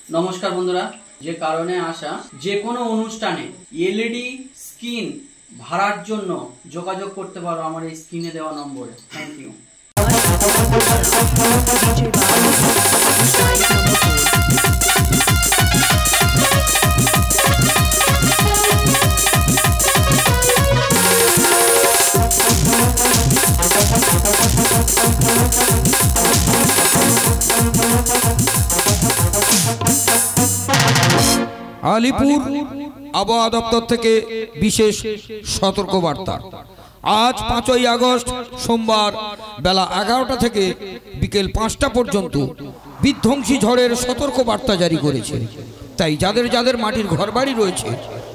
নমস্কার বন্ধুরা, যে কারণে আসা যে কোনো অনুষ্ঠানে এলইডি স্ক্রিন ভাড়ার জন্য যোগাযোগ করতে পারো আমার এই স্ক্রিনে দেওয়া নম্বরে। Thank you. আলিপুর আবহাওয়া দপ্তর থেকে বিশেষ সতর্কবার্তা। আজ 5ই আগস্ট সোমবার বেলা 11টা থেকে বিকেল 5টা পর্যন্ত বিধ্বংসী ঝড়ের সতর্কবার্তা জারি করেছে। তাই যাদের যাদের মাটির ঘরবাড়ি রয়েছে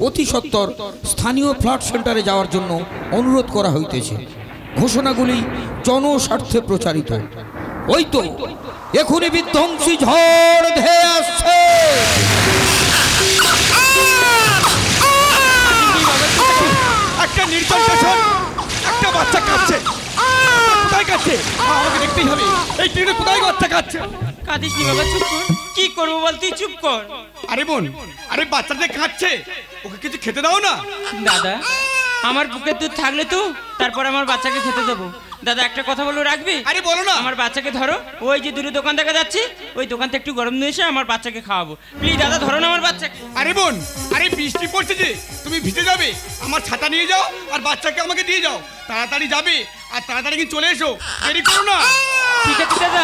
অতি সত্বর স্থানীয় ফ্লাড সেন্টারে যাওয়ার জন্য অনুরোধ করা হইতেছে। ঘোষণাগুলি জনস্বার্থে প্রচারিত। ওই তো এখনই বিধ্বংসী ঝড় ধেয়ে আসছে। একটা নির্জন স্টেশন, একটা বাচ্চা কাঁদছে। কোথায় কাঁদছে? আমাকে দেখতেই হবে। এই ট্রেনে কোথায় বাচ্চা কাঁদছে? কাঁদিস নি বাবা, চুপ কর। কি করবো বল, তুই চুপ কর। আরে বোন, আরে বাচ্চাটা কাঁদছে, ওকে কিছু খেতে দাও না। দাদা, আমার বুকের দুধ থাকলে তো তারপর আমার বাচ্চাকে খেতে দেবো। দাদা একটা কথা বলো, রাখবি? আরে বলো না। আমার বাচ্চাকে ধরো, ওই যে দূরে দোকান দেখা যাচ্ছে, ওই দোকান থেকে একটু গরম নিয়ে এসে আমার বাচ্চাকে খাওয়াবো। প্লিজ দাদা, ধরো না আমার বাচ্চাকে। আরে বোন, আরে বৃষ্টি পড়ছে যে, তুমি ভিজে যাবে। আমার ছাতা নিয়ে যাও আর বাচ্চাকে আমাকে দিয়ে যাও। তাড়াতাড়ি যাবে আর তাড়াতাড়ি কিন্তু চলে এসো, দেরি করো না। ঠিক আছে দাদা,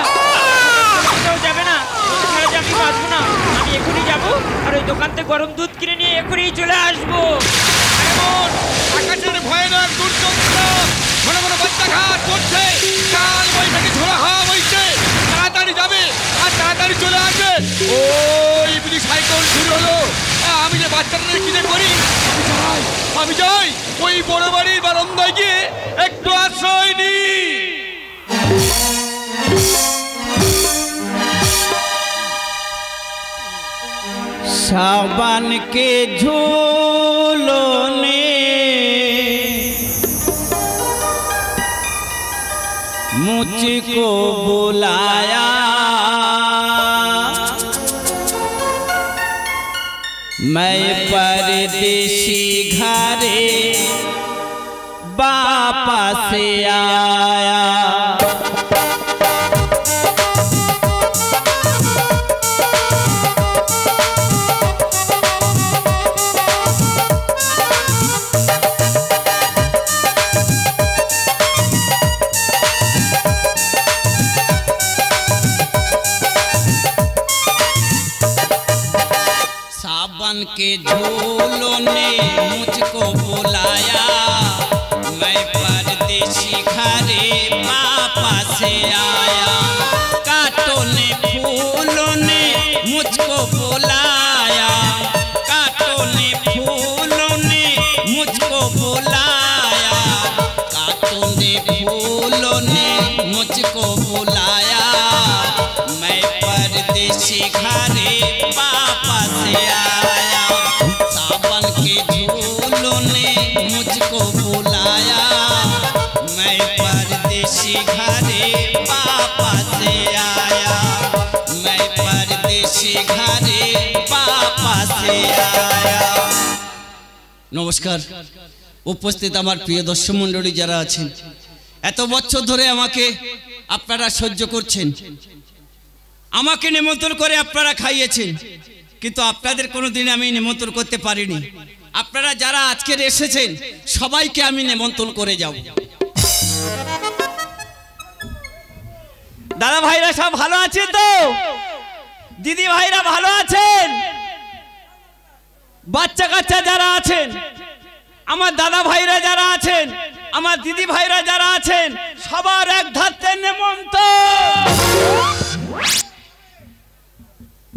যাবে না, আমি বাঁচবো না। আমি এখনই যাবো আর ওই দোকান থেকে গরম দুধ কিনে নিয়ে এখনই চলে আসবো। আরে বোন, আকাশের ভয়ানক দুর্যোগটা ঘন ঘন বাচ্চাঘাত করছে। কাল বৈশাখী ঝোড়ো হাওয়া বইছে। তাড়াতাড়ি যাবে আর তাড়াতাড়ি চলে আসবে। ওই বুঝি সাইকেল শুরু হলো। আমি যে বাচ্চাটা কি যে করি, আমি যাই ওই বড় বাড়ির বারান্দায় গিয়ে একটু আশ্রয় নি। सावन के झूलों ने मुझको बुलाया, मैं परदेसी घरे वापस आया। सावन के झूलों ने मुझको बुलाया, मैं परदेसी घरे वापस आया। कांटों ने फूलों ने मुझको बुलाया, कांटों ने फूलों ने मुझको बुलाया, कांटों ने फूलों ने मुझको बुलाया, मैं परदेसी घरे वापस आया। सावन के झूलों ने मुझको बुलाया, मैं परदेसी घरे वापस आया, मैं परदेसी घरे वापस आया। নমস্কার। উপস্থিত আমার প্রিয় দর্শক মণ্ডলী যারা আছেন, এত বছর ধরে আমাকে আপনারা সহ্য করছেন, আমাকে নিমন্ত্রণ করে আপনারা খাইয়েছেন, কিন্তু আপনাদের কোনোদিন আমি নিমন্ত্রণ করতে পারিনি। আপনারা যারা আজকের এসেছেন সবাইকে আমি নিমন্ত্রণ করে যাব। দাদা ভাইরা সব ভালো আছে তো? দিদি ভাইরা ভালো আছেন? বাচ্চা কাচ্চা যারা আছেন, আমার দাদা ভাইরা যারা আছেন, আমার দিদি ভাইরা যারা আছেন, সবার এক ধাত্রে নিমন্ত্রণ।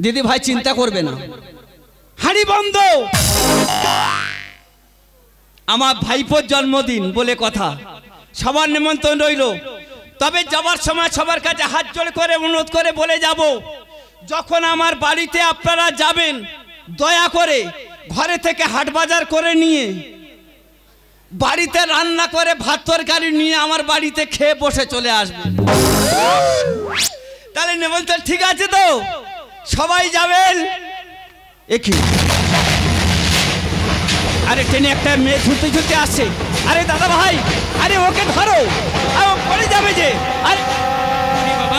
দিদি ভাই চিন্তা করবে না, হাঁড়ি বন্ধ। আমার ভাইপোর জন্মদিন বলে কথা, সবার নিমন্ত্রণ রইল। তবে যাবার সময় সবার কাছে হাত জোড় করে অনুরোধ করে বলে যাব, যখন আমার বাড়িতে আপনারা যাবেন দয়া করে ঘরে থেকে হাট বাজার করে নিয়ে বাড়িতে রান্না করে ভাত তরকারি নিয়ে আমার বাড়িতে খেয়ে বসে চলে আসবে। তাহলে নিমন্ত্রণ ঠিক আছে তো? সবাই যাবেন। একই আরে ট্রেনে একটা মেয়ে ঝুলতে ঝুলতে আসছে। আরে দাদা ভাই, আরে ওকে ধরো, পড়ে যাবে যে। আরে বাবা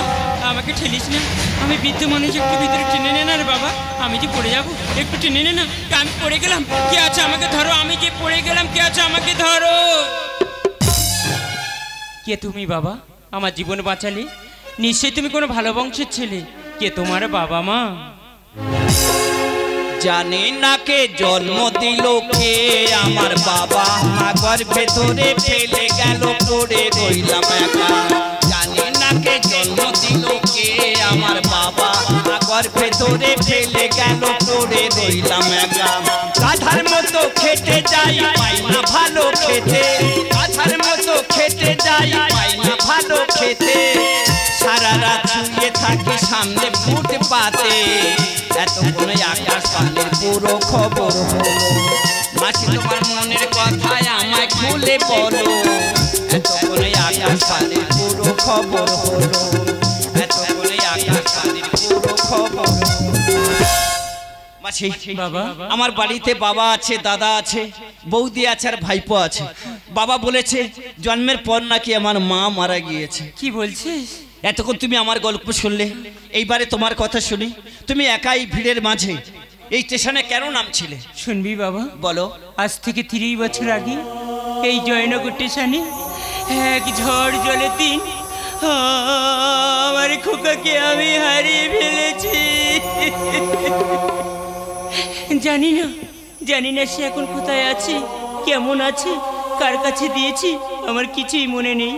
আমাকে ঠেলিস না, আমি বৃদ্ধ মানুষ, একটু ভিতরে টেনে নে না রে বাবা, আমি যে পড়ে যাবো, একটু টেনে নে না। আমি পড়ে গেলাম, কে আছে আমাকে ধরো, আমি যে পড়ে গেলাম, কে আছে আমাকে ধরো। কে তুমি বাবা, আমার জীবন বাঁচালে? নিশ্চয়ই তুমি কোনো ভালো বংশের ছেলে। কে তোমার বাবা মা? জানি না কে জন্ম দিল, কে আমার বাবা, মাগর ভেতরে ফেলে গেল, পড়ে রইলাম একা। জানি না কে জন্ম দিল, কে আমার বাবা, মাগর ভেতরে ফেলে গেল, পড়ে রইলাম একা। গাধার মতো খেটে যাই, পাই না ভালো খেতে, গাধার মতো খেটে যাই, পাই না ভালো খেতে। সারা রাত শুয়ে থাকি সামনে ফুটপাতে, এতক্ষণ আকাশ পানির পুরো খবর হলো। মাসি তোমার মনের কথায় আমায় খুলে বলো, এতক্ষণ আকাশ পানির পুরো খবর হলো, এতক্ষণ আকাশ পানির পুরো খবর। মাসি বাবা, আমার বাড়িতে বাবা আছে, দাদা আছে, বৌদি আছে আর ভাইপো আছে। বাবা বলেছে জন্মের পর নাকি আমার মা মারা গিয়েছে। কি বলছিস? এতক্ষণ তুমি আমার গল্প শুনলে, এইবারে তোমার কথা শুনি। তুমি একাই ভিড়ের মাঝে এই স্টেশনে কেন নামছিলে? শুনবি বাবা, বলো। আজ থেকে 30 বছর আগে এই জয়নগর স্টেশনে এক ঝড় জলের দিন আমার খোকাকে আমি হারিয়ে ফেলেছি। জানি না সে এখন কোথায় আছে, কেমন আছে, কার কাছে দিয়েছি, আমার কিছুই মনে নেই।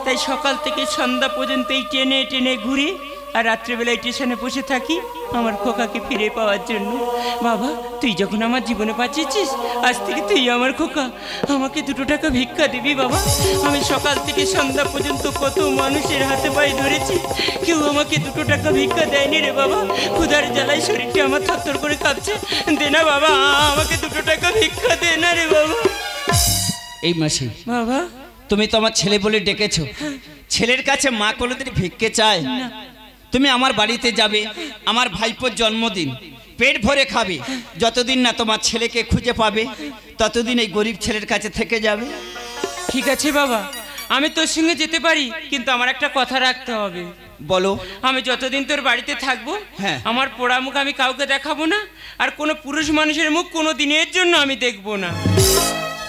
তাই সকাল থেকে সন্ধ্যা পর্যন্ত এই টেনে টেনে ঘুরে আর রাত্রেবেলায় স্টেশনে বসে থাকি আমার খোকাকে ফিরে পাওয়ার জন্য। বাবা, তুই যখন আমার জীবনে বাঁচিয়েছিস, আজ থেকে তুই আমার খোকা, আমাকে 2 টাকা ভিক্ষা দিবি বাবা। আমি সকাল থেকে সন্ধ্যা পর্যন্ত কত মানুষের হাতে পায়ে ধরেছি, কেউ আমাকে 2 টাকা ভিক্ষা দেয়নি রে বাবা। ক্ষুধার জ্বালায় শরীরটা আমার থরথর করে কাঁপছে। দে না বাবা, আমাকে 2 টাকা ভিক্ষা দে না রে বাবা। এই মাসি বাবা, তুমি তো আমার ছেলে বলে ডেকেছো, ছেলের কাছে মা কোনোদিন ভিক্ষে চায়? তুমি আমার বাড়িতে যাবে, আমার ভাইপোর জন্মদিন, পেট ভরে খাবে। যতদিন না তোমার ছেলেকে খুঁজে পাবে ততদিন এই গরিব ছেলের কাছে থেকে যাবে। ঠিক আছে বাবা, আমি তোর সঙ্গে যেতে পারি, কিন্তু আমার একটা কথা রাখতে হবে। বলো। আমি যতদিন তোর বাড়িতে থাকবো, হ্যাঁ, আমার পোড়া মুখ আমি কাউকে দেখাবো না, আর কোনো পুরুষ মানুষের মুখ কোনো দিনের জন্য আমি দেখবো না।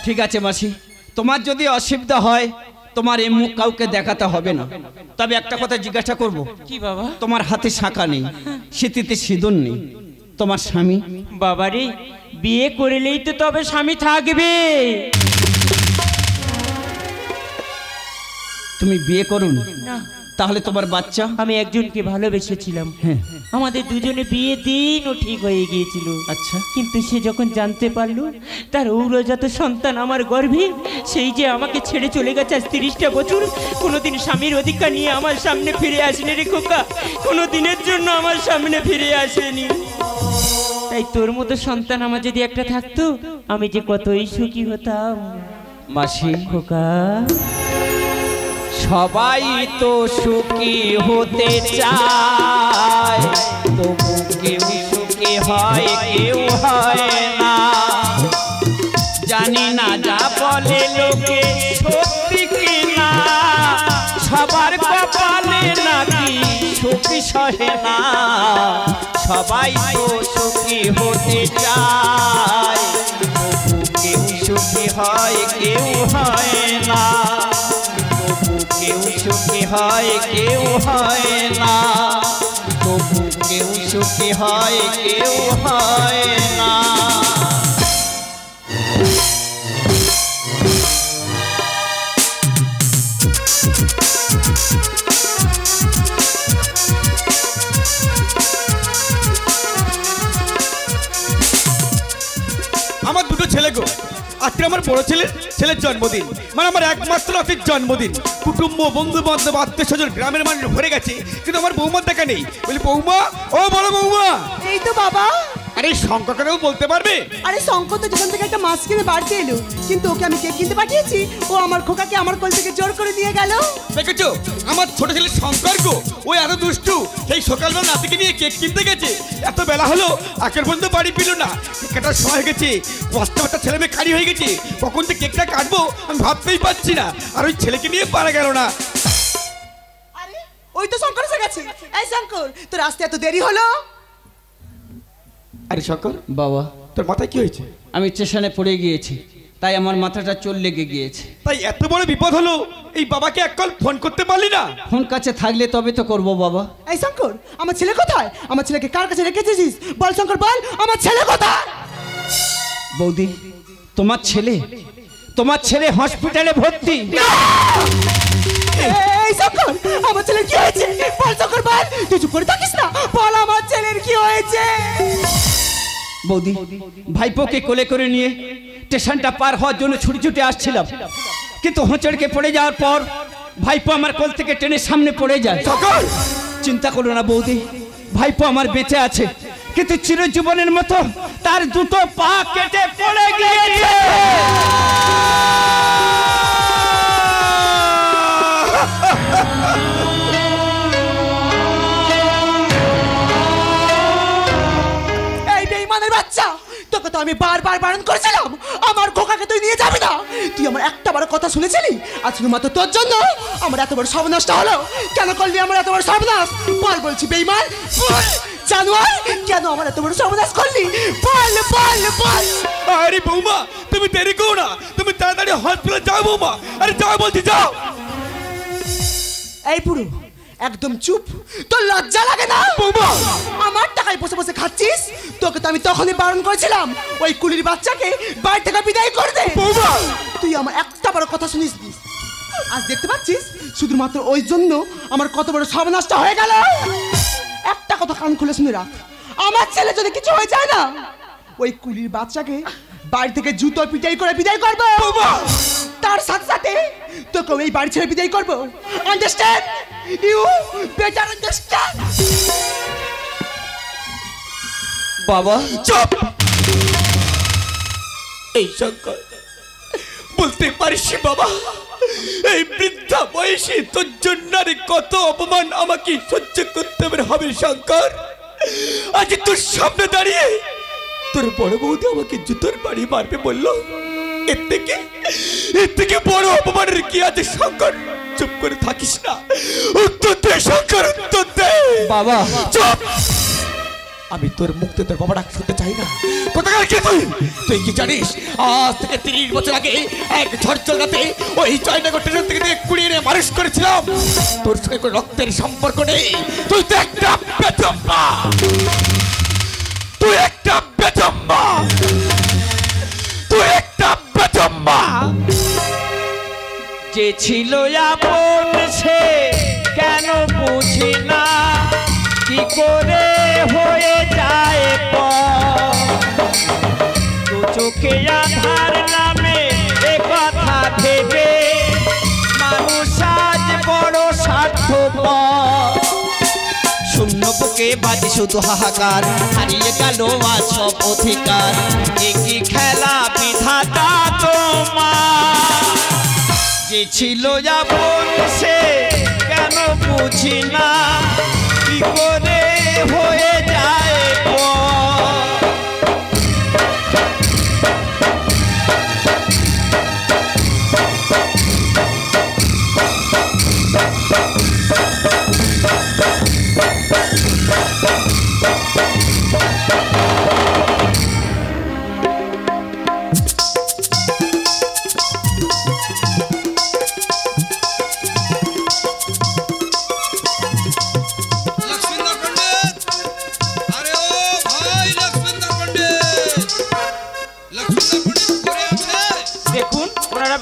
ঠিক আছে মাসি, তোমার যদি অসুবিধা হয় তোমার এই মুখ কাউকে দেখাতে হবে না। তবে একটা কথা জিজ্ঞাসা করব। কি বাবা? তোমার হাতে শাঁখা নেই, সিঁথিতে সিঁদুর নেই, তোমার স্বামী? বাবারে, বিয়ে করলেই তো তবে স্বামী থাকবে। তুমি বিয়ে করুন না, তাহলে তোমার বাচ্চা? আমি একজনকে ভালোবেসেছিলাম, হ্যাঁ, আমাদের দুজনে বিয়ে দিনও ঠিক হয়ে গিয়েছিল। আচ্ছা। কিন্তু সে যখন জানতে পারলো তার ঔরজাত সন্তান আমার গর্ভে, সেই যে আমাকে ছেড়ে চলে গেছে আজ 30টা বছর, কোনোদিন স্বামীর অধিকার নিয়ে আমার সামনে ফিরে আসেনি রে খোকা, কোনো দিনের জন্য আমার সামনে ফিরে আসেনি। তাই তোর মতো সন্তান আমার যদি একটা থাকতো, আমি যে কতই সুখী হতাম। মাসি, খোকা, সবাই তো সুখী হতে চায়, তবু কেউ সুখী হয়, কেউ হয় না। জানি না যা বলে লোকে সত্যি কিনা, সবার কপালে নাকি সুখী সহে না। সবাই তো সুখী হতে চায়, তবু কেউ সুখী হয়, কেউ হয় না। কেউ সুখী হয়, কেউ হয় না, তবু কেউ সুখী হয়, কেউ হয় না। আমার 2টো ছেলে গো, আজকে আমার বড় ছেলের জন্মদিন, মানে আমার একমাত্র নাতির জন্মদিন। কুটুম্ব, বন্ধু বান্ধব, আত্মীয় স্বজন, গ্রামের মানুষ ভরে গেছে, কিন্তু আমার বৌমার দেখা নেই। বলি বৌমা, ও বড় বৌমা। এই তো বাবা। আরে শঙ্করকেও বলতে পারবে? আরে শঙ্কর তো দোকান থেকে একটা মাছ কিনে বাড়িতে এলো, কিন্তু ওকে আমি কেক কিনতে পাঠিয়েছি, ও আমার খোকাকে আমার কোল থেকে জোর করে নিয়ে গেল। দেখেছো আমার ছোট ছেলে শঙ্কর গো, ও এত দুষ্টু। সেই সকালবেলা নাতিকে নিয়ে কেক কিনতে গেছে, এত বেলা হলো আখের পর্যন্ত বাড়ি পেল না। কেক কাটার সময় হয়ে গেছে, বাচ্চা বাচ্চা ছেলে মেয়ে কারি হয়ে গেছে, কখন যে কেকটা কাটবো আমি ভাবতেই পারছি না। আর ওই ছেলেকে নিয়ে পারা গেল না। আরে ওই তো শঙ্কর এসে গেছে। এই শঙ্কর, তোর আসতে এত দেরি হলো? আরে শঙ্কর, বাবা তোর মাথায় কি হয়েছে? আমি স্টেশনে পড়ে গিয়েছি, তাই আমার মাথাটা চোট লেগে গিয়েছে। তাই এত বড় বিপদ হলো, এই বাবাকে এক কল ফোন করতে পারলি না? ফোন কাছে থাকলে তবে তো করবো বাবা। এই শঙ্কর, আমার ছেলে কোথায়? আমার ছেলেকে কার কাছে রেখেছিস? বল শঙ্কর বল, আমার ছেলে কোথায়? বৌদি, তোমার ছেলে হসপিটালে ভর্তি। এই শঙ্কর, আমার ছেলের কি হয়েছে? বল শঙ্কর বল, তুই চুপ করে থাকিস না, বল আমার ছেলের কি হয়েছে? বৌদি, ভাইপোকে কোলে করে নিয়ে স্টেশনটা পার হওয়ার জন্য ছুটে ছুটে আসছিলাম, কিন্তু হোঁচড়কে পড়ে যাওয়ার পর ভাইপো আমার কোল থেকে ট্রেনের সামনে পড়ে যায়। চিন্তা করো না বৌদি, ভাইপো আমার বেঁচে আছে, কিন্তু চিরজীবনের মতো তার দুটো পা কেটে পড়ে গিয়েছে। এই বেঈমানের বাচ্চা, তোকে তো আমি বারবার বারণ করেছিলাম আমার খোকাকে তুই নিয়ে যাবি না। তুই আমার একটা বড় কথা শুনেছিলি? আর শুধুমাত্র তোর জন্য আমার এত বড় সর্বনাশটা হলো। কেন করলি আমার এত বড় সর্বনাশ? বল বলছি বেঈমান, জানোয়ার, কেন আমার এত বড় সর্বনাশ করলি? বল বল বল। আরে বৌমা, তুমি দেরি করো না, তুমি তাড়াতাড়ি হসপিটালে যাও বৌমা। আরে যাও বলছি, যাও। এই পুরো একদম চুপ, তোর লজ্জা লাগে না? বৌমা, আমার টাকায় বসে বসে খাচ্ছিস? তোকে তো আমি তখনই বারণ করেছিলাম ওই কুলির বাচ্চাকে বাড়ি থেকে বিদায় করে দে। বৌমা, তুই আমার একটা বড় কথা শুনিস, আজ দেখতে পাচ্ছিস শুধুমাত্র ওই জন্য আমার কত বড় সর্বনাশটা হয়ে গেল। একটা কথা কান খুলে শুনে রাখ, আমার ছেলে যদি কিছু হয়ে যায় না, ওই কুলির বাচ্চাকে বাড়ি থেকে জুতো পিটাই করে বিদায় করবো। তার সাথে সাথে তোকে এই বাড়ি ছেড়ে বিদায় করবো। আন্ডারস্ট্যান্ড? You better understand? বাবা চুপ। এই শঙ্কর, বলতে পারিস বাবা, এই বৃদ্ধা বয়সে তোর জন্য কত অপমান আমাকে সহ্য করতে হবে শঙ্কর। আজ তোর সামনে দাঁড়িয়ে তোর বড় বৌদি আমাকে জুতোর বাড়ি মারবে বললো, এর থেকে বড় অপমানের কি আছে শঙ্কর? চুপ করে থাকিস না, উত্তর দে শঙ্কর, উত্তর দে। বাবা চুপ। আমি তোর মুক্তি তোর বাবা ডাক শুনতে চাই না। কোথাকার কে তুই কি জানিস? আজ থেকে 30 বছর আগে এক ঝড় রাতে ওই জয়নগর ট্রেন থেকে কুড়িয়ে নিয়ে মানুষ করেছিলাম। তোর সঙ্গে কোনো রক্তের সম্পর্ক নেই। তুই তো একটা বেজম্মা, তুই একটা বেজম্মা, তুই একটা বেজম্মা। যে ছিল আপন সে কেন বুঝি না, কি করে হয়ে যায় দু চোখে আধার নামে এ কথা ভেবে মানুষ আজ বড় স্বার্থপর। শূন্য বুকে বাজে শুধু হাহাকার, হারিয়ে গেল আজ সব অধিকার। একই খেলা বিধাতা তোমার, যে ছিল আপন সে কেন বুঝি না, কি করে হয়ে যায়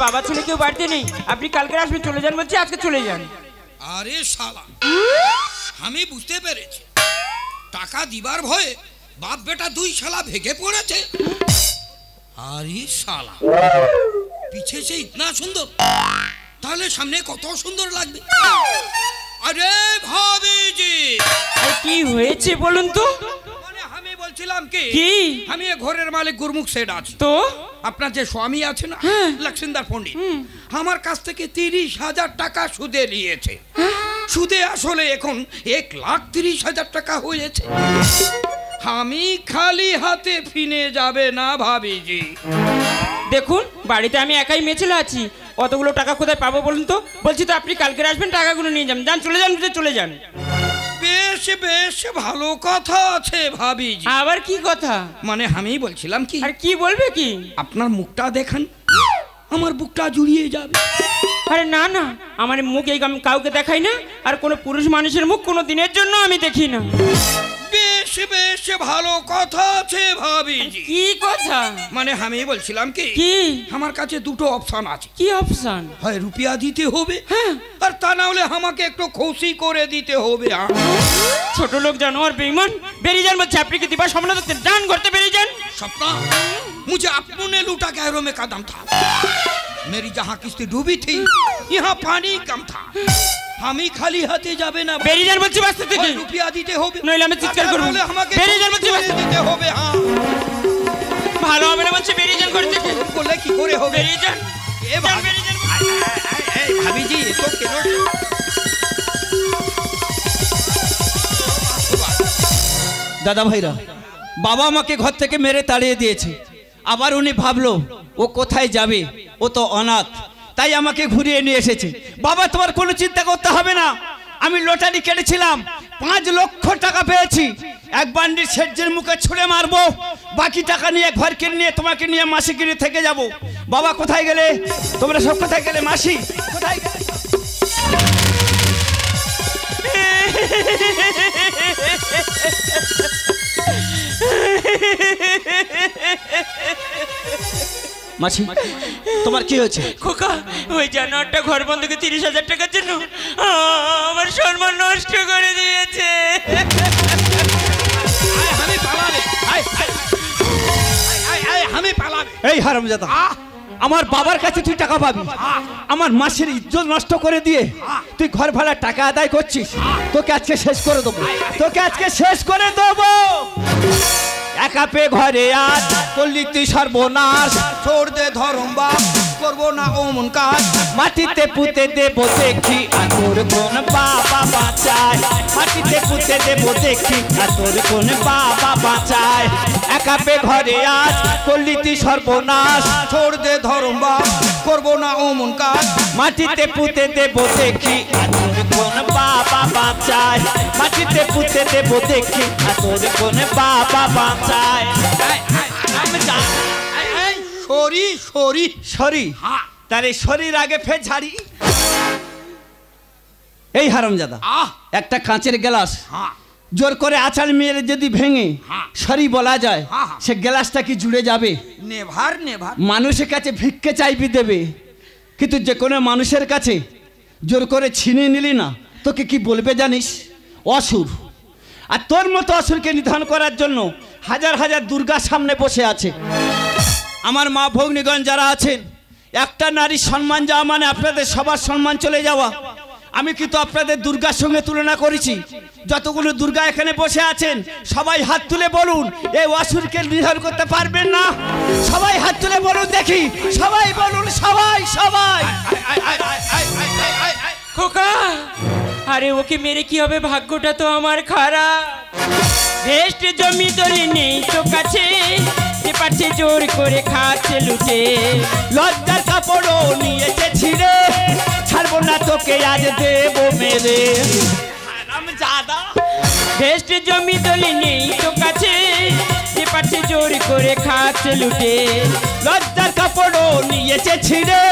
বাবা ছেলে কেউ বাড়িতে নেই, আপনি কালকে আসবেন। চলে যান বলছি, আজকে চলে যান। আরে শালা, আমি বুঝতে পেরেছি টাকা দিবার ভয়ে বাপ বেটা দুই শালা ভেগে পড়েছে। আরে শালা, পিছে সে ইতনা সুন্দর, তাহলে সামনে কত সুন্দর লাগবে। আরে ভাবিজি, কি হয়েছে বলুন তো? মানে আমি বলছি বলছিলাম কি কি? আমি এ ঘরের মালিক গুরমুখ সেট আছি তো আপনার যে স্বামী আছে না লক্ষ্মীন্দর পণ্ডিত আমার কাছ থেকে 30,000 টাকা সুদে নিয়েছে সুদে আসলে এখন 1,30,000 টাকা হয়েছে আমি খালি হাতে ফিরে যাবে না ভাবিজি দেখুন বাড়িতে আমি একাই মেছেলে আছি অতগুলো টাকা কোথায় পাবো বলুন তো বলছি তো আপনি কালকে আসবেন টাকাগুলো নিয়ে যান যান চলে যান বেশ বেশ ভালো কথা আছে ভাবিজি আবার কি কথা মানে আমি বলছিলাম কি আর কি বলবে কি আপনার মুখটা দেখান আমার বুকটা জুড়িয়ে যাবে আরে না না আমার মুখ এই আমি কাউকে দেখাই না আর কোনো পুরুষ মানুষের মুখ কোনো দিনের জন্য আমি দেখি না বেশ বেশ ভালো কথা আছে ভাবিজি কি কথা মানে আমি বলছিলাম কি কি আমার কাছে দুটো অপশন আছে কি অপশন হয় রুপিয়া দিতে হবে হ্যাঁ আর তা না হলে আমাকে একটু খুশি করে দিতে হবে ছোট লোক জানোয়ার বেঈমান বেরিয়ে যান বলছে আপনি কি দিবা সামনে দেখতে ডান করতে বেরিয়ে যান सपना मुझे अपने लूटा गहरों में कदम था मेरी जहाँ किस्ती डूबी थी यहाँ पानी कम था हम ही खाली हाथे जाबे ना বেরিয়ে যান বলছি বাস্তা থেকে रुपया दीते होबे নইলে আমি চিৎকার করব বেরিয়ে যান বলছি বাস্তা দিতে হবে হ্যাঁ ভালো হবে না বলছি বেরিয়ে যান ঘর থেকে বললে কি করে হবে বেরিয়ে যান এ বেরিয়ে যান ভাবি জি তো কেন দাদা ভাইরা বাবা আমাকে ঘর থেকে মেরে তাড়িয়ে দিয়েছে আবার উনি ভাবলো ও কোথায় যাবে ও তো অনাথ তাই আমাকে ঘুরিয়ে নিয়ে এসেছে বাবা তোমার কোনো চিন্তা করতে হবে না আমি লটারি কেটেছিলাম 5 লক্ষ টাকা পেয়েছি এক বান্ডিল শেঠের মুখে ছুঁড়ে মারবো বাকি টাকা নিয়ে ঘর কিনে নিয়ে তোমাকে নিয়ে মাসি কিনে থেকে যাব বাবা কোথায় গেলে তোমরা সব কোথায় গেলে মাসি কোথায় গেলে মাসি তোমার কি হয়েছে খোকা ওই জানোয়ারটা ঘর বন্ধকে 30,000 টাকার জন্য আমার সম্মান নষ্ট করে দিয়েছে আমি পালাবে আমি পালাবে এই হারামজাদা আমার বাবার কাছে তুই টাকা পাবি আমার মাসের ইজ্জত নষ্ট করে দিয়ে তুই ঘর ভাড়া টাকা আদায় করছিস তোকে আজকে শেষ করে দেবো একা পে ঘরে আজ করলি তুই সর্বনাশ छोड़ दे धर्म बाप করবো না ওমন কাজ মাটিতে পুঁতে দেব দেখি আর তোর কোন বাবা বাঁচায় মাটিতে পুঁতে দেব দেখি আর তোর কোন বাবা বাঁচায় একা পে ঘরে আজ করলি তুই সর্বনাশ छोड़ दे धर्म बाप করবো না ওমন কাজ মাটিতে পুঁতে দেব দেখি আর তোর কোন বাবা বাঁচায় মাটিতে পুঁতে দেব দেখি আর তোর কোন বাবা বাঁচায় সরি সরি সরি তারে শরীর আগে ফের ঝাড়ি এই হারামজাদা একটা কাঁচের গ্লাস জোর করে আচার মেরে যদি ভেঙে সরি বলা যায় সে গ্লাসটা কি জুড়ে যাবে নেভার নেভার মানুষের কাছে ভিক্ষে চাইবি দেবে কিন্তু যে কোনো মানুষের কাছে জোর করে ছিনিয়ে নিলি না তোকে কি বলবে জানিস অসুর আর তোর মতো অসুরকে নিধন করার জন্য হাজার হাজার দুর্গা সামনে বসে আছে আমার মা ভগ্নীগণ যারা আছেন একটা নারীর সম্মান যাওয়া মানে আপনাদের সবার সম্মান চলে যাওয়া আমি কিন্তু আপনাদের দুর্গার সঙ্গে তুলনা করেছি যতগুলো দুর্গা এখানে বসে আছেন সবাই হাত তুলে বলুন এই অসুরকে নিধন করতে পারবেন না সবাই হাত তুলে বলুন দেখি সবাই বলুন সবাই সবাই খোকা আরে ওকে মেরে কি হবে ভাগ্যটা তো আমার খারাপ ভেস্ট জমি দলি নেই তো কাছে যে পাচ্ছে জোর করে খাচ্ছে লুটে লজ্জার কাপড়ও নিয়েছে ছিঁড়ে ছাড়বো না তোকে আজ দেবো মেরে হারামজাদা ভেস্ট জমি দলি নেই তো কাছে যে পাচ্ছে জোর করে খাচ্ছে লুটে লজ্জার কাপড়ও নিয়েছে ছিঁড়ে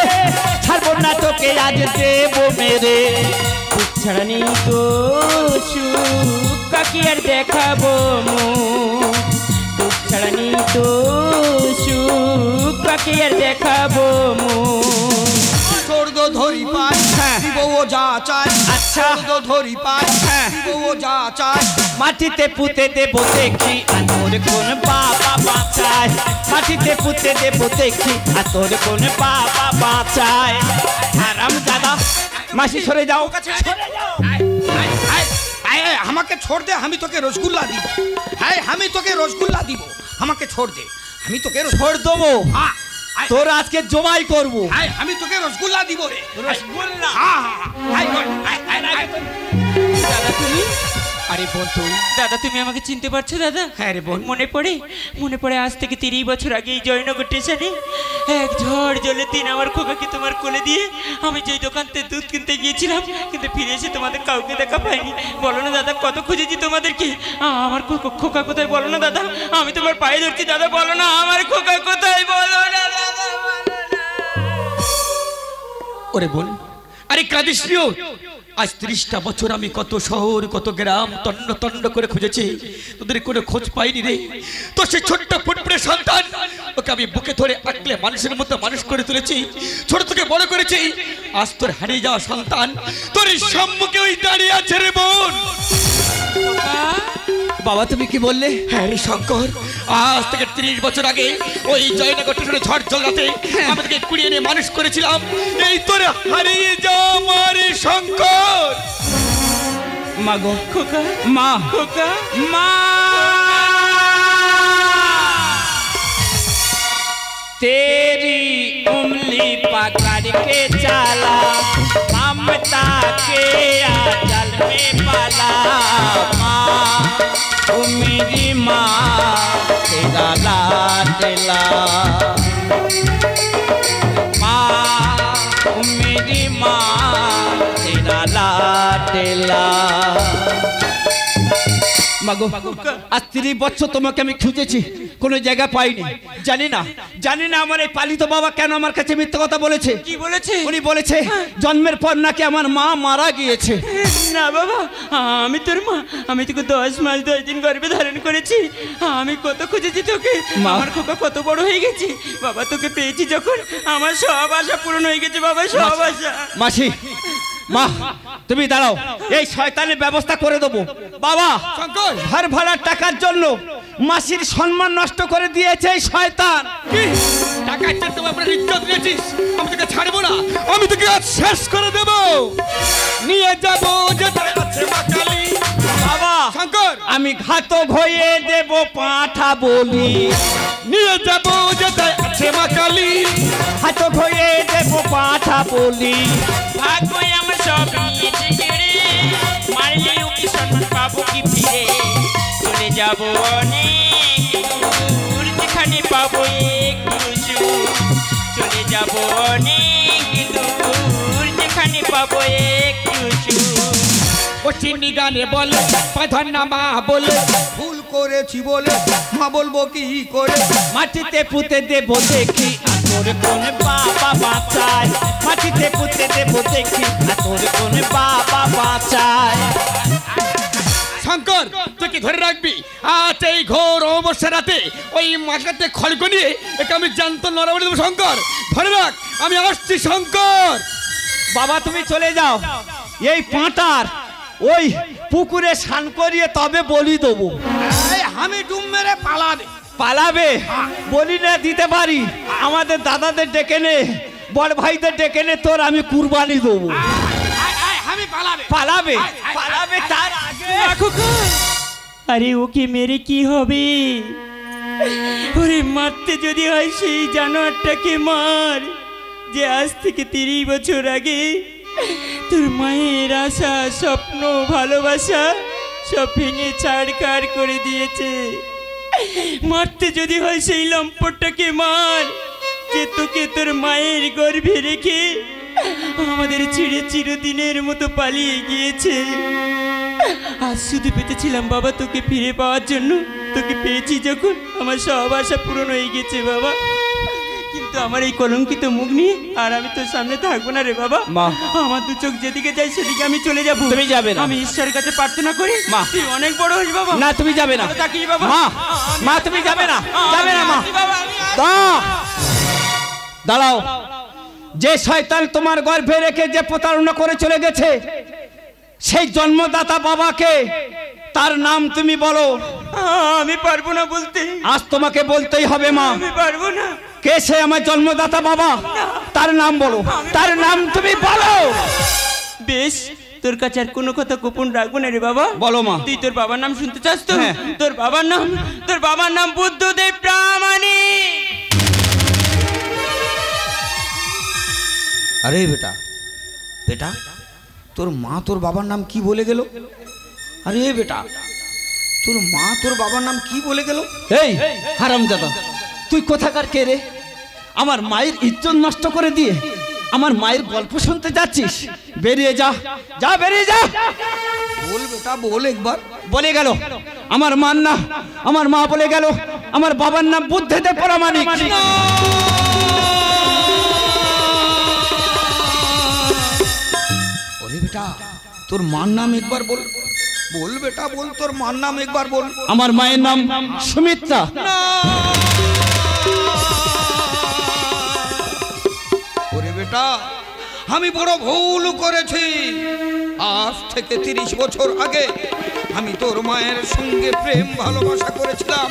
ছাড়বো না তোকে আজ দেবো মেরে ছাড়া নেই তো সুখ কাকি আর দেখাবো মুখ ছাড়া নেই তো সুখ কাকি আর দেখাবো মুখ স্বর্গ ধরি পাই দিব ও যা চাই আচ্ছা স্বর্গ ধরি পাই দিব ও যা চাই মাটিতে পুঁতে দেবো দেখি আর তোর কোন বাবা বাঁচায় মাটিতে পুঁতে দেবো দেখি আর তোর কোন বাবা বাঁচায় হারামজাদা মাসি সরে যাও সরে যাও আমাকে छोड़ दे, আমি তোকে রসগোল্লা দিব। হ্যাঁ আমি তোকে রসগোল্লা দিব, আমাকে छोड़ दे, আমি তোকে छोड़ দেবো। হ্যাঁ তোর আজকে জবাই করব। হ্যাঁ আমি তোকে রসগোল্লা দিব রে। রসগোল্লা? হ্যাঁ হ্যাঁ দাদা তুমি, আরে বোন তুই, দাদা তুমি আমাকে চিনতে পারছো দাদা? হ্যাঁ রে বোন। মনে পড়ে আজ থেকে 30 বছর আগে এই জয়নগর স্টেশনে এক ঝড় জলের দিন আমার খোকাকে তোমার কোলে দিয়ে আমি যেই দোকান থেকে দুধ কিনতে গিয়েছিলাম, কিন্তু ফিরে এসে তোমাদের কাউকে দেখা পাইনি। বলো না দাদা কত খুঁজেছি তোমাদেরকে, আমার খোকা কোথায় বলো না দাদা, আমি তোমার পায়ে ধরছি দাদা, বলো না আমার খোকা কোথায়, বলো না দাদা, বলো না। ওরে বোন, আরে কাঁদিস নিও। আজ 30টা বছর আমি কত শহর কত গ্রাম তন্ন তন্ন করে খুঁজেছি, তোদের কোনো খোঁজ পাইনি রে। তো সে ছোট্ট ফুটফুটে সন্তান, ওকে আমি বুকে ধরে আঁকলে মানুষের মতো মানুষ করে তুলেছি, ছোট থেকে বড় করেছি। আজ তোর হারিয়ে যাওয়া সন্তান তোর সম্মুখে ওই দাঁড়িয়ে আছে রে বোন। বাবা তুমি কি বললে? হ্যাঁ রে শঙ্কর, আজ থেকে 30 বছর আগে ওই জয়নগর স্টেশনে ঝড় জলরাতে আমাদেরকে কুড়িয়ে এনে মানুষ করেছিলাম। এই তোরে হারিয়ে যাওয়া মারে শঙ্কর। মা গো, খোকা, মা, খোকা, মা। तेरी उंगली पकड़ के चला, ममता के आंचल में पला। माँ ओ मेरी माँ तेरा लाडला, माँ ओ मेरी माँ तेरा लाडला। মাগো, আজ 30 বছর তোমাকে আমি খুঁজেছি, কোনো জায়গা পাইনি। জানি না আমার এই পালিত বাবা কেন আমার কাছে মিথ্যা কথা বলেছে। কি বলেছে? উনি বলেছে জন্মের পর নাকি আমার মা মারা গিয়েছে। না বাবা, আমি তোর মা, আমি তোকে 10 মাস 10 দিন গর্ভে ধারণ করেছি। আমি কত খুঁজেছি তোকে, আমার খোকা কত বড় হয়ে গেছে বাবা, তোকে পেয়েছি যখন আমার সব আশা পূরণ হয়ে গেছে বাবা, সব আশা। মাসি, মা তুমি দাঁড়াও, এই শয়তানের ব্যবস্থা করে দেবো। বাবা, শঙ্কর, ঘর ভাড়ার টাকার জন্য মাসির সম্মান নষ্ট করে দিয়েছে এই শয়তান। কি টাকা চাইতে আপনার ইজ্জত নিয়েছিস? আমি তোকে ছাড়বো না, আমি তোকে আজ শেষ করে দেব। নিয়ে যাবো যেটাই আছে মা কালী। বাবা শঙ্কর, আমি ঘাতক হয়ে দেব পাঁঠা বলি। নিয়ে যাবো যেটাই আছে মা কালী। ঘাতক হয়ে দেব পাঁঠা বলি। ভাগ্য আমার সব নিয়েছে কেড়ে, মারলেও কি সম্মান পাবো কি ফিরে? চলে যাবো অনেক দূর, যেখানে পাবো একটু সুখ। চলে যাবো অনেক দূর, যেখানে পাবো একটু সুখ। ও চিনি গানে বলে পাধান না মা বলে, ভুল করেছি বলে মা বলবো কি করে? মাটিতে পুঁতে দেব দেখি তোর কোন বাবা বাঁচায়। মাটিতে পুঁতে দেব দেখি তোর কোন বাবা বাঁচায়। শঙ্কর, তুই কি ধরে রাখবি? আজ এই ঘোর অমাবস্যা রাতে ওই মাথাতে খড়গ নিয়ে একে আমি জ্যান্ত নরবলি দেবো। শঙ্কর ধরে রাখ, আমি আসছি শঙ্কর। বাবা তুমি চলে যাও, এই পাঁটার ওই পুকুরে স্নান করিয়ে তবে বলি দেবো। আমি ডুম মেরে পালাবে। পালাবে? বলি না দিতে পারি, আমাদের দাদাদের ডেকে নে, বড় ভাইদের ডেকে নে, তোর আমি কুরবানি দেবো। আমি পালাবে। পালাবে? পালাবে তার আগে। আরে ওকে মেরে কি হবে? ওরে মারতে যদি হয় সেই জানোয়ারটাকে মার, যে আজ থেকে 30 বছর আগে তোর মায়ের আশা স্বপ্ন ভালোবাসা সব ভেঙে ছাড়খাড় করে দিয়েছে। মারতে যদি হয় সেই লম্পটটাকে মার, যে তোকে তোর মায়ের গর্ভে রেখে আমাদের ছেড়ে চিরদিনের মতো পালিয়ে গিয়েছে। আজ শুধু পেতেছিলাম বাবা তোকে ফিরে পাওয়ার জন্য, তোকে পেয়েছি যখন আমার সব আশা পূরণ হয়ে গেছে বাবা। কিন্তু আমার এই কলঙ্কিত মুখ নিয়ে আর আমি তোর সামনে থাকবো না রে বাবা। মা, আমার দু চোখ যেদিকে যায় সেদিকে আমি চলে যাবো। তুমি যাবে না। আমি ঈশ্বরের কাছে প্রার্থনা করি মা, তুই অনেক বড় হইস বাবা। না তুমি যাবে না। তাকিয়ে বাবা। মা, মা তুমি যাবে না, যাবে না মা। বাবা দাঁড়াও, যে শয়তান তোমার গর্ভে রেখে যে প্রতারণা করে চলে গেছে, সেই জন্মদাতা বাবাকে, তার নাম তুমি বলো। আমি পারবো না বলতে। আজ তোমাকে বলতেই হবে মা। আমি পারবো না। কে সে আমার জন্মদাতা বাবা? তার নাম বলো, তার নাম তুমি বলো। বেশ, তোর কাছে আর কোনো কথা গোপন রাখবো না রে বাবা। বলো মা। তুই তোর বাবার নাম শুনতে চাস তো? হ্যাঁ। তোর বাবার নাম বুদ্ধদেব প্রামাণিক। আরে বেটা বেটা, তোর মা তোর বাবার নাম কি বলে গেল? আরে বেটা, তোর মা তোর বাবার নাম কি বলে গেল? এই হারামজাদা, তুই কোথাকার কে রে? আমার মায়ের ইজ্জত নষ্ট করে দিয়ে আমার মায়ের গল্প শুনতে যাচ্ছিস? বেরিয়ে যা, যা বেরিয়ে যা। বল বেটা বল একবার। বলে গেল আমার মার না, আমার মা বলে গেল আমার বাবার নাম বুদ্ধদেব প্রামাণিক। ওরে বেটা, তোর মার নাম একবার বল। বল বেটা বল, তোর মার নাম একবার বল। আমার মায়ের নাম সুমিত্রা। ওরে বেটা, আমি বড় ভুল করেছি। আজ থেকে 30 বছর আগে আমি তোর মায়ের সঙ্গে প্রেম ভালোবাসা করেছিলাম।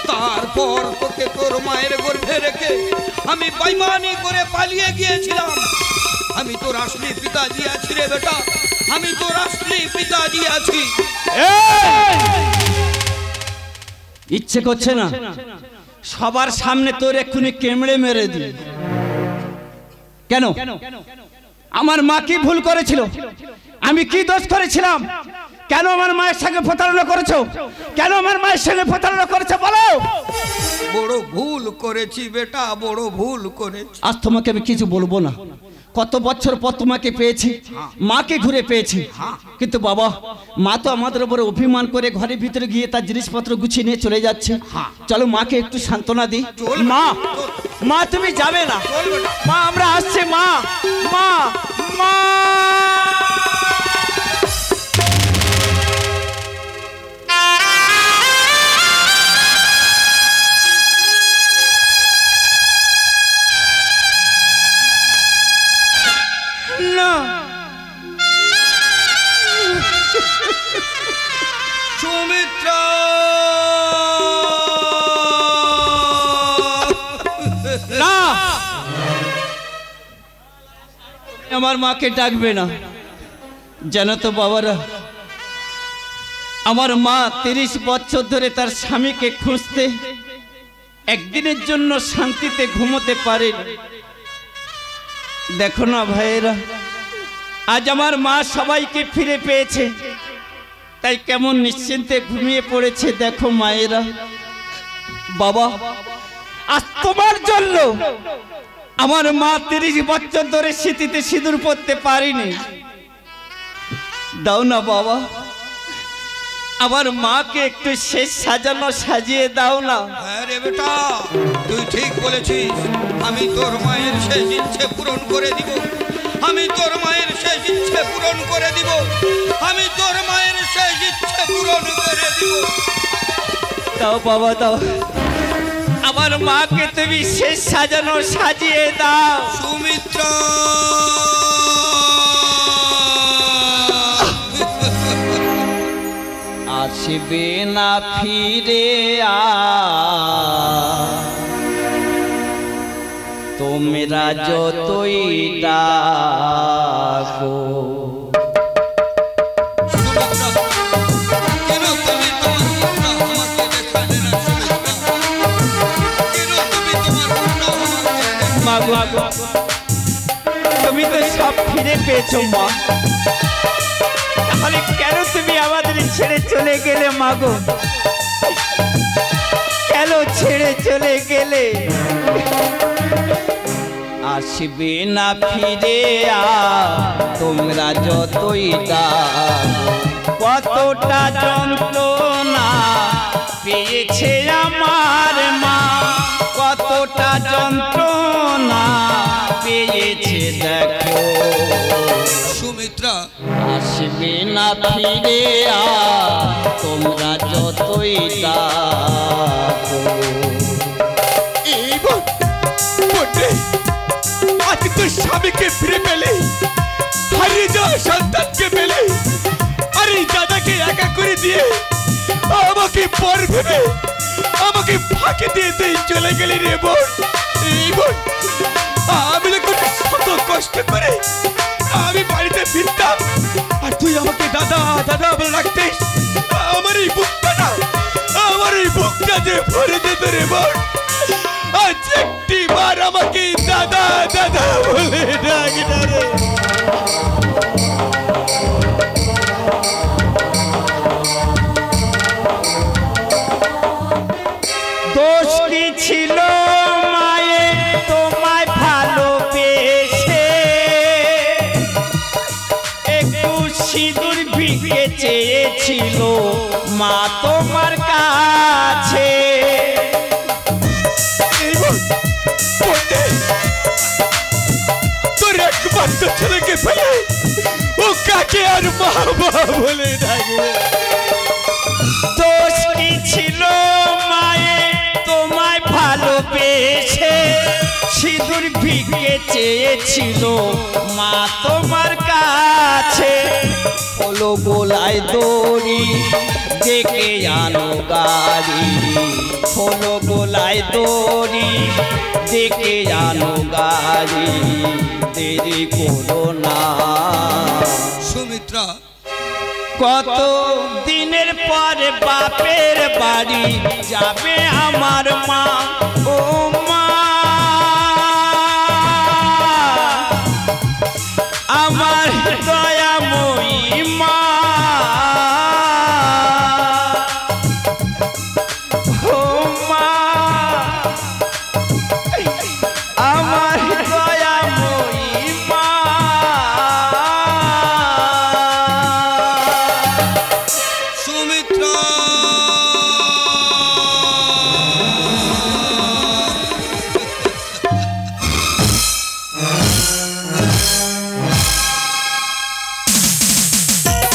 তারপর তোকে তোর মায়ের গর্ভে রেখে আমি বেঈমানি করে পালিয়ে গিয়েছিলাম। আমি তোর আসলি পিতাজি আছি রে বেটা, আমি তোর আসলি পিতাজি আছি। ইচ্ছে করছে না সবার সামনে তোর এক্ষুনি কেমড়ে মেরে দি। কেন? আমার মা কি ভুল করেছিল? আমি কি দোষ করেছিলাম? কেন আমার মায়ের সঙ্গে প্রতারণা করেছো? কেন আমার মায়ের সঙ্গে প্রতারণা করেছো বলো? বড় ভুল করেছি বেটা, বড় ভুল করেছি। আজ তোমাকে আমি কিছু বলবো না। কত বছর পর তোমাকে পেয়েছি, মাকে ঘুরে পেয়েছি, কিন্তু বাবা মা তো আমাদের উপরে অভিমান করে ঘরের ভিতরে গিয়ে তার জিনিসপত্র গুছিয়ে নিয়ে চলে যাচ্ছে। চলো মাকে একটু সান্ত্বনা দিই। মা, মা তুমি যাবে না। মা আমরা আসছি। মা, মা, মা। সুমিত্রা, না, আমার মাকে ডাকবে না। জানো তো বাবারা, আমার মা 30 বছর ধরে তার স্বামীকে খুঁজতে একদিনের জন্য শান্তিতে ঘুমোতে পারেনি। দেখো না ভাইয়েরা, আজ আমার মা সবাইকে ফিরে পেয়েছে, তাই কেমন নিশ্চিন্তে ঘুমিয়ে পড়েছে। দেখো মায়েরা, বাবা আজ তোমার জন্য আমার মা 30 বছর ধরে স্মৃতিতে সিঁদুর পড়তে পারিনি। দাও না বাবা, আমার মাকে একটু শেষ সাজানো সাজিয়ে দাও না। হ্যাঁ রে বেটা, তুই ঠিক বলেছিস। আমি তোর মায়ের শেষ ইচ্ছে পূরণ করে দিব। আমি তোর মায়ের শেষ ইচ্ছে পূরণ করে দিব। আমি তোর মায়ের শেষ ইচ্ছে পূরণ করে দিব। দাও বাবা দাও, আমার মাকে তুমি শেষ সাজানো সাজিয়ে দাও। সুমিত্রা, আসবে না ফিরে তোমরা যতই ডাকো। কেন তুমি তোমার মুখটা আমাকে দেখালে না সুমিত্রা? কেন তুমি তোমার মুখটা আমাকে মা, তুমি তো সব ফিরে পেয়েছো মা, তাহলে কেন তুমি আমাদের ছেড়ে চলে গেলে মাগো? কেন ছেড়ে চলে গেলে? আসবে না ফিরে তোমরা যতই ডাকো। কতটা যন্ত্রণা পেয়েছে আমার মা, কতটা যন্ত্রণা পেয়েছে দেখো। সুমিত্রা, আসবে না ফিরে তোমরা যতই ডাকো। আজ তো স্বামীকে ফিরে পেলে, হারিয়ে যাওয়া সন্তানকে পেলে, আর এই দাদাকে একা করে দিয়ে আমাকে পর ভেবে আমাকে ফাঁকি দিয়ে তুই চলে গেলি রে বোন। এই বোন, আমি যখন কত কষ্ট করে আমি বাড়িতে ফিরতাম আর তুই আমাকে দাদা দাদা বলে রাখতিস। আমার এই বুকটা যে ভরে যেত রে বোন। আজ একটি বার আমাকে দাদা দাদা বলে ডাক না রে। দোষ কি ছিল মায়ে তোমায় ভালোবেসে, একটু সিঁদুর ভিগে চেয়েছিল মা তোমার কাছে। তোর একমাত্র ছেলেকে ফেলে ও কাকে আর মা মা বলে ডাকে? দোষ কি ছিল মায়ে তোমায় ভালোবেসে, সিঁদুর ভিগে চেয়েছিল মা তোমার কাছে। হলো গোলায় দড়ি ডেকে আনো গাড়ি, হলো গোলায় দড়ি ডেকে আনো গাড়ি, দেরি করো না। সুমিত্রা, কত দিনের পরে বাপের বাড়ি যাবে আমার